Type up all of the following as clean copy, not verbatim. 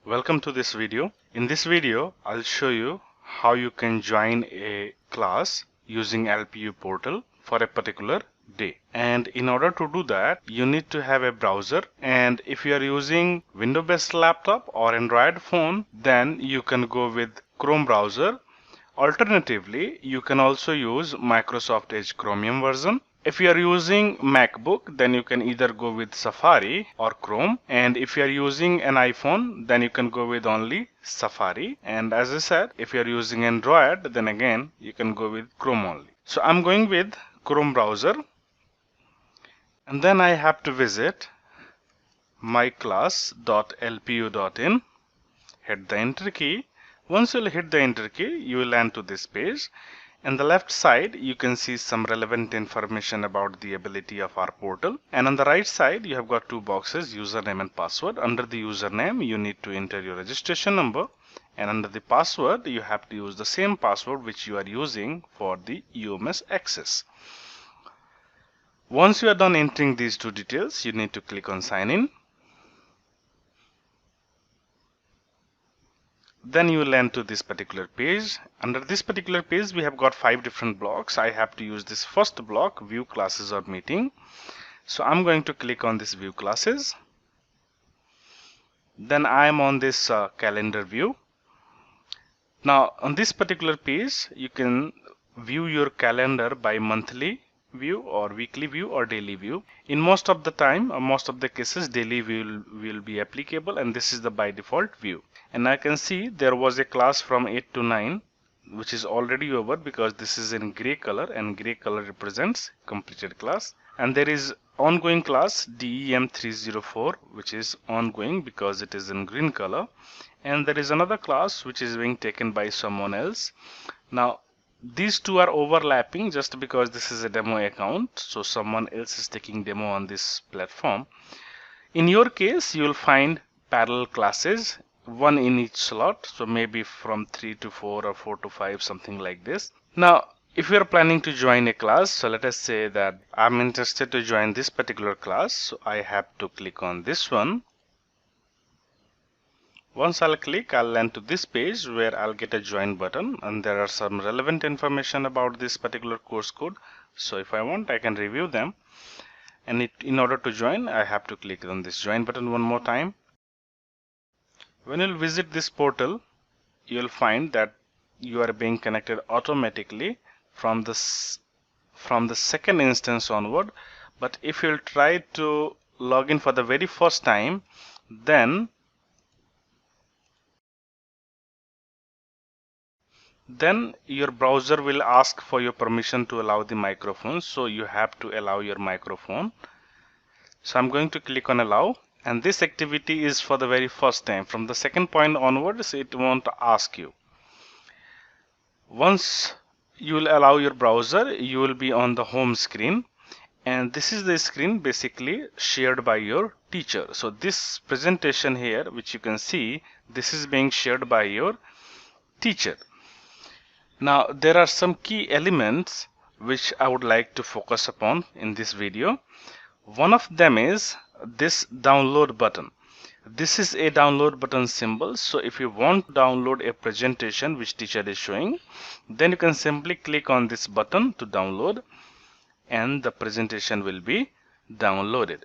Welcome to this video. In this video, I'll show you how you can join a class using LPU portal for a particular day. And in order to do that, you need to have a browser. And if you are using Windows-based laptop or Android phone, then you can go with Chrome browser. Alternatively, you can also use Microsoft Edge Chromium version. If you are using MacBook, then you can either go with Safari or Chrome. And if you are using an iPhone, then you can go with only Safari. And as I said, if you are using Android, then again, you can go with Chrome only. So I'm going with Chrome browser. And then I have to visit myclass.lpu.in, hit the enter key. Once you'll hit the enter key, you will land to this page. On the left side, you can see some relevant information about the ability of our portal. And on the right side, you have got two boxes, username and password. Under the username, you need to enter your registration number. And under the password, you have to use the same password which you are using for the UMS access. Once you are done entering these two details, you need to click on sign in. Then you will land to this particular page. Under this particular page, we have got 5 different blocks. I have to use this first block, view classes or meeting. So I'm going to click on this view classes. Then I am on this calendar view. Now on this particular page, you can view your calendar by monthly view or weekly view or daily view. In most of the time, or most of the cases, daily view will be applicable, and this is the by default view. And I can see there was a class from 8 to 9 which is already over because this is in gray color, and gray color represents completed class. And there is ongoing class DEM304 which is ongoing because it is in green color. And there is another class which is being taken by someone else. Now these two are overlapping just because this is a demo account, so someone else is taking demo on this platform. In your case, you will find parallel classes, one in each slot, so maybe from 3 to 4 or 4 to 5, something like this. Now if you are planning to join a class, so let us say that I'm interested to join this particular class, so I have to click on this one. Once I'll click, I'll land to this page where I'll get a join button, and there are some relevant information about this particular course code. So if I want, I can review them. And in order to join, I have to click on this join button one more time. When you'll visit this portal, you'll find that you are being connected automatically from the second instance onward. But if you'll try to log in for the very first time, then your browser will ask for your permission to allow the microphone, so you have to allow your microphone. So I'm going to click on allow, and this activity is for the very first time. From the second point onwards, it won't ask you. Once you will allow your browser, you will be on the home screen, and this is the screen basically shared by your teacher. So this presentation here, which you can see, this is being shared by your teacher. Now there are some key elements which I would like to focus upon in this video. One of them is this download button. This is a download button symbol. So if you want to download a presentation which teacher is showing, then you can simply click on this button to download, and the presentation will be downloaded.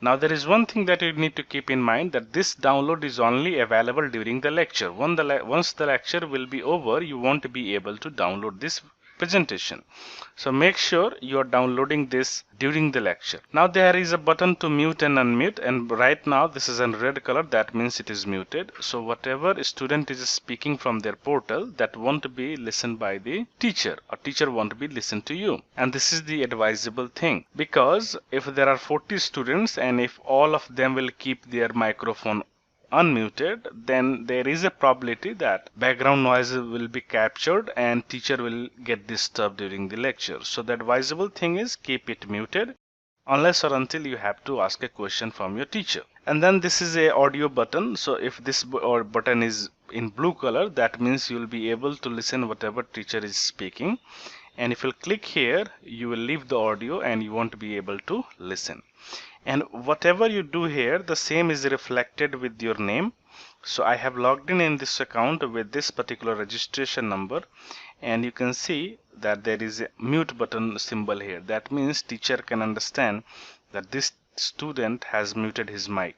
Now there is one thing that you need to keep in mind, that this download is only available during the lecture. Once the lecture will be over, you won't be able to download this presentation. So make sure you are downloading this during the lecture. Now there is a button to mute and unmute, and right now this is in red color, that means it is muted. So whatever student is speaking from their portal, that won't be listened by the teacher, or teacher won't be listened to you. And this is the advisable thing, because if there are 40 students and if all of them will keep their microphone unmuted, then there is a probability that background noise will be captured and teacher will get disturbed during the lecture. So the advisable thing is keep it muted unless or until you have to ask a question from your teacher. And then this is a audio button. So if this button is in blue color, that means you will be able to listen whatever teacher is speaking. And if you click here, you will leave the audio and you won't be able to listen. And whatever you do here, the same is reflected with your name. So I have logged in this account with this particular registration number, and you can see that there is a mute button symbol here. That means teacher can understand that this student has muted his mic.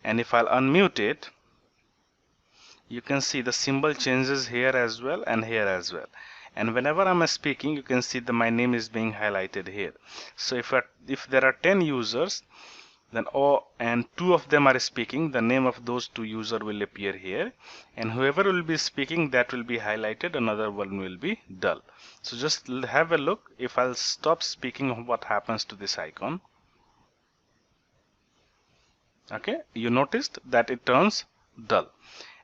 And if I'll unmute it, you can see the symbol changes here as well and here as well. And whenever I'm speaking, you can see that my name is being highlighted here. So if there are 10 users, then and 2 of them are speaking, the name of those 2 users will appear here, and whoever will be speaking, that will be highlighted, another one will be dull. So just have a look. If I'll stop speaking, what happens to this icon? Okay, you noticed that it turns dull,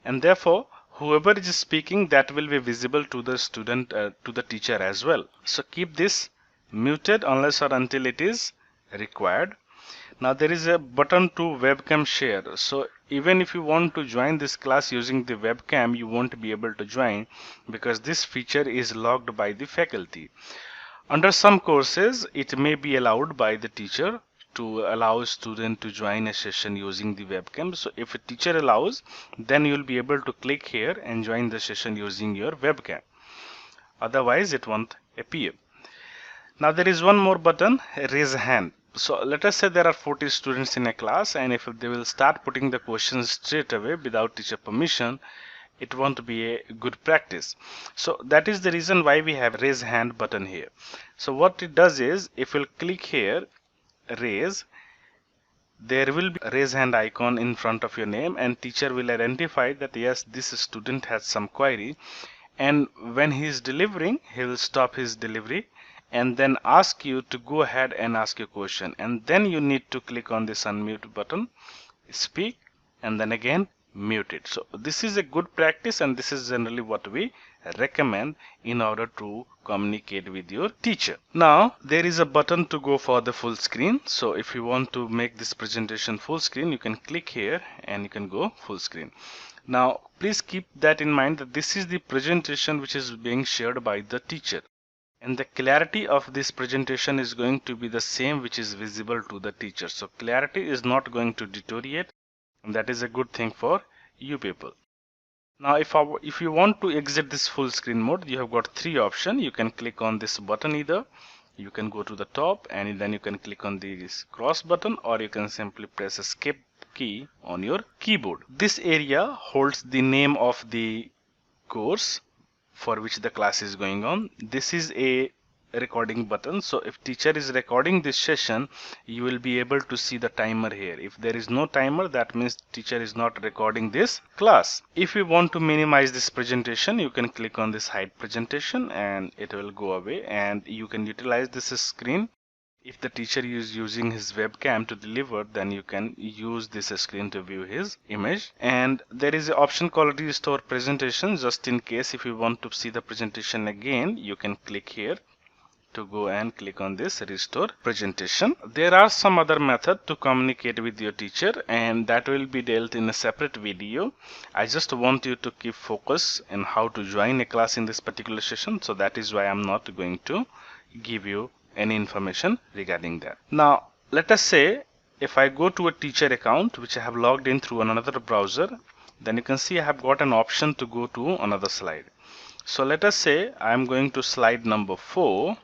and therefore whoever is speaking, that will be visible to the student, to the teacher as well. So keep this muted unless or until it is required. Now there is a button to webcam share. So even if you want to join this class using the webcam, you won't be able to join because this feature is logged by the faculty. Under some courses, it may be allowed by the teacher to allow a student to join a session using the webcam. So if a teacher allows, then you'll be able to click here and join the session using your webcam. Otherwise, it won't appear. Now there is one more button, raise hand. So let us say there are 40 students in a class, and if they will start putting the questions straight away without teacher permission, it won't be a good practice. So that is the reason why we have raise hand button here. So what it does is, if you'll click here, raise, there will be a raise hand icon in front of your name, and teacher will identify that yes, this student has some query, and when he is delivering, he will stop his delivery and then ask you to go ahead and ask your question, and then you need to click on this unmute button, speak, and then again mute it. So this is a good practice, and this is generally what we recommend in order to communicate with your teacher. Now there is a button to go for the full screen. So if you want to make this presentation full screen, you can click here and you can go full screen. Now please keep that in mind that this is the presentation which is being shared by the teacher, and the clarity of this presentation is going to be the same which is visible to the teacher. So clarity is not going to deteriorate, and that is a good thing for you people. Now if you want to exit this full screen mode, you have got 3 options. You can click on this button, either you can go to the top and then you can click on this cross button, or you can simply press escape key on your keyboard. This area holds the name of the course for which the class is going on. This is a recording button. So if teacher is recording this session, you will be able to see the timer here. If there is no timer, that means teacher is not recording this class. If you want to minimize this presentation, you can click on this hide presentation and it will go away, and you can utilize this screen. If the teacher is using his webcam to deliver, then you can use this screen to view his image. And there is an option called restore presentation. Just in case if you want to see the presentation again, you can click here to go and click on this restore presentation. There are some other method to communicate with your teacher, and that will be dealt in a separate video. I just want you to keep focus on how to join a class in this particular session, so that is why I'm not going to give you any information regarding that. Now let us say if I go to a teacher account which I have logged in through another browser, then you can see I have got an option to go to another slide. So let us say I am going to slide number 4.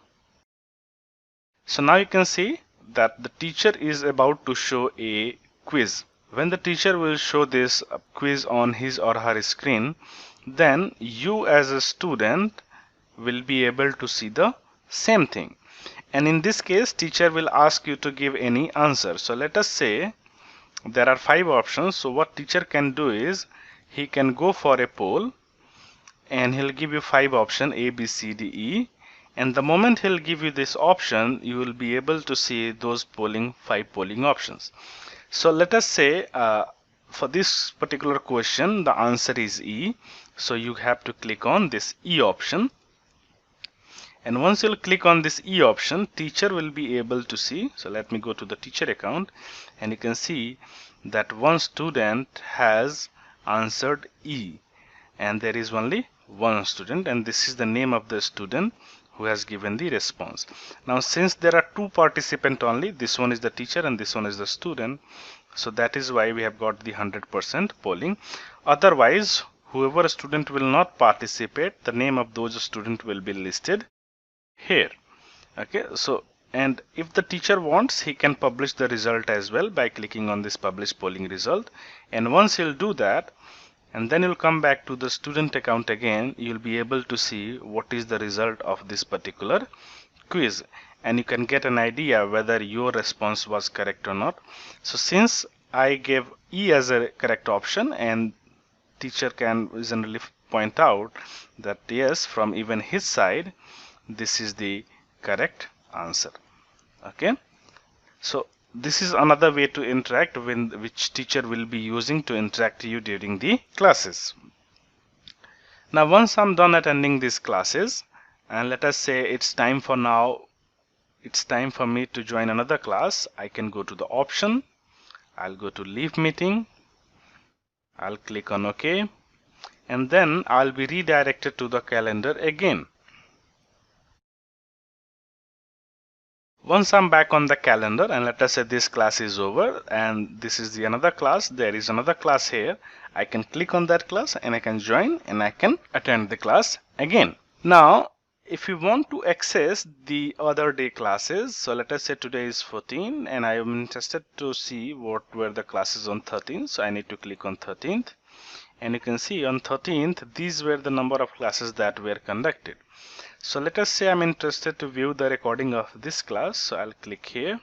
So now you can see that the teacher is about to show a quiz. When the teacher will show this quiz on his or her screen, then you as a student will be able to see the same thing. And in this case, teacher will ask you to give any answer. So let us say there are 5 options. So what teacher can do is he can go for a poll, and he'll give you 5 options, A, B, C, D, E. And the moment he'll give you this option, you will be able to see those 5 polling options. So let us say for this particular question, the answer is E. So you have to click on this E option. And once you'll click on this E option, teacher will be able to see. So let me go to the teacher account, and you can see that one student has answered E, and there is only one student, and this is the name of the student who has given the response. Now since there are 2 participants only, this one is the teacher and this one is the student, So that is why we have got the 100% polling. Otherwise, whoever student will not participate, the name of those student will be listed here. Okay, so and if the teacher wants, he can publish the result as well by clicking on this publish polling result. And once he'll do that, and then you'll come back to the student account again, you'll be able to see what is the result of this particular quiz, and you can get an idea whether your response was correct or not. So since I gave E as a correct option, and teacher can generally point out that yes, from even his side, this is the correct answer. Okay, so this is another way to interact with which teacher will be using to interact you during the classes. Now once I'm done attending these classes, and let us say it's time for me to join another class, I can go to the option, I'll go to leave meeting, I'll click on OK, and then I'll be redirected to the calendar again. Once I'm back on the calendar, and let us say this class is over and this is the another class, there is another class here, I can click on that class and I can join and I can attend the class again. Now if you want to access the other day classes, so let us say today is 14 and I am interested to see what were the classes on 13th, so I need to click on 13th, and you can see on 13th these were the number of classes that were conducted. So let us say I'm interested to view the recording of this class, so I'll click here,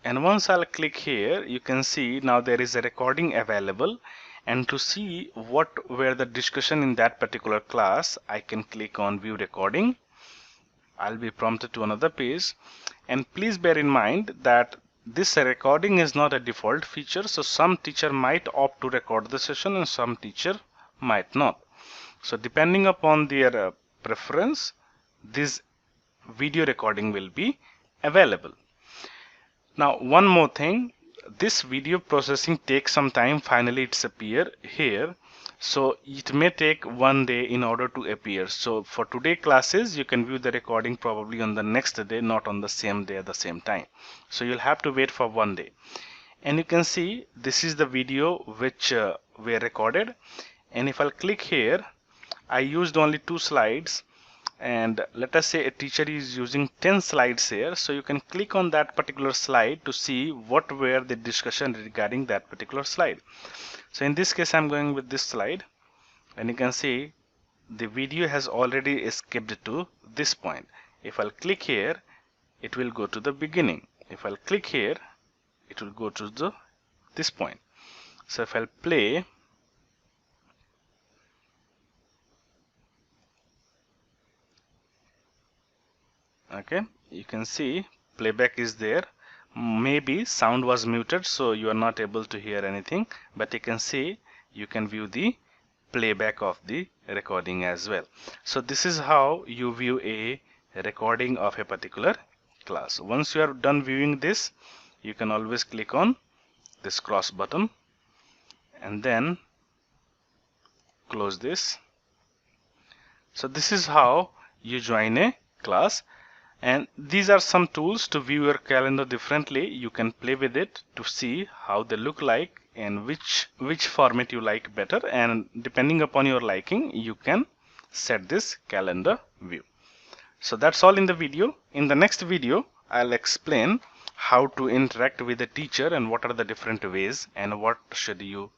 and once I'll click here, you can see now there is a recording available, and to see what were the discussion in that particular class, I can click on view recording. I'll be prompted to another page, and please bear in mind that this recording is not a default feature, so some teacher might opt to record the session and some teacher might not. So depending upon their preference, this video recording will be available. Now one more thing, this video processing takes some time. Finally it's appear here, so it may take one day in order to appear. So for today classes, you can view the recording probably on the next day, not on the same day at the same time. So you'll have to wait for one day. And you can see this is the video which were recorded, and if I'll click here, I used only 2 slides, and let us say a teacher is using 10 slides here, so you can click on that particular slide to see what were the discussion regarding that particular slide. So in this case I'm going with this slide, and you can see the video has already skipped to this point. If I'll click here, it will go to the beginning. If I'll click here, it will go to this point. So if I'll play, okay, you can see playback is there. Maybe sound was muted, so you are not able to hear anything, but you can see, you can view the playback of the recording as well. So this is how you view a recording of a particular class. Once you are done viewing this, you can always click on this cross button and then close this. So this is how you join a class, and these are some tools to view your calendar differently. You can play with it to see how they look like and which format you like better, and depending upon your liking, you can set this calendar view. So that's all in the video. In the next video, I'll explain how to interact with the teacher and what are the different ways and what should you